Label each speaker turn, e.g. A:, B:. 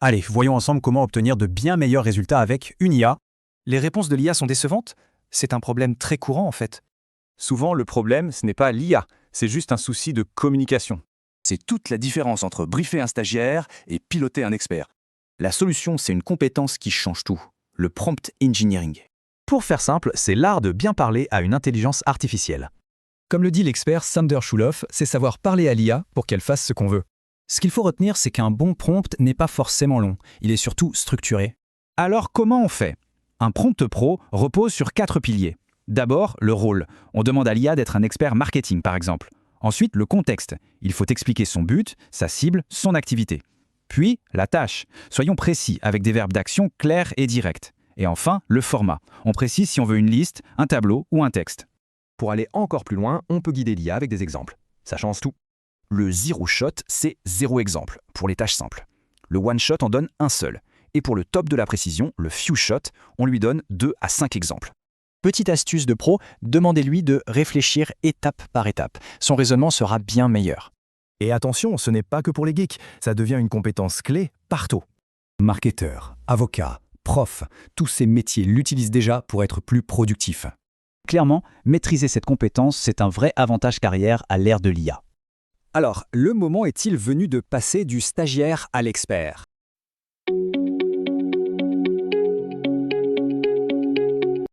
A: Allez, voyons ensemble comment obtenir de bien meilleurs résultats avec une IA.
B: Les réponses de l'IA sont décevantes? C'est un problème très courant en fait.
C: Souvent, le problème, ce n'est pas l'IA, c'est juste un souci de communication.
D: C'est toute la différence entre briefer un stagiaire et piloter un expert. La solution, c'est une compétence qui change tout, le prompt engineering.
E: Pour faire simple, c'est l'art de bien parler à une intelligence artificielle.
B: Comme le dit l'expert Sander Schulhoff, c'est savoir parler à l'IA pour qu'elle fasse ce qu'on veut.
A: Ce qu'il faut retenir, c'est qu'un bon prompt n'est pas forcément long, il est surtout structuré. Alors comment on fait? Un prompt pro repose sur 4 piliers. D'abord, le rôle. On demande à l'IA d'être un expert marketing, par exemple. Ensuite, le contexte. Il faut expliquer son but, sa cible, son activité. Puis, la tâche. Soyons précis, avec des verbes d'action clairs et directs. Et enfin, le format. On précise si on veut une liste, un tableau ou un texte.
E: Pour aller encore plus loin, on peut guider l'IA avec des exemples. Ça change tout.
D: Le zero shot, c'est 0 exemple pour les tâches simples. Le one shot en donne un seul. Et pour le top de la précision, le few shot, on lui donne 2 à 5 exemples.
F: Petite astuce de pro, demandez-lui de réfléchir étape par étape. Son raisonnement sera bien meilleur.
E: Et attention, ce n'est pas que pour les geeks, ça devient une compétence clé partout.
A: Marketeur, avocat, prof, tous ces métiers l'utilisent déjà pour être plus productifs.
G: Clairement, maîtriser cette compétence, c'est un vrai avantage carrière à l'ère de l'IA.
H: Alors, le moment est-il venu de passer du stagiaire à l'expert?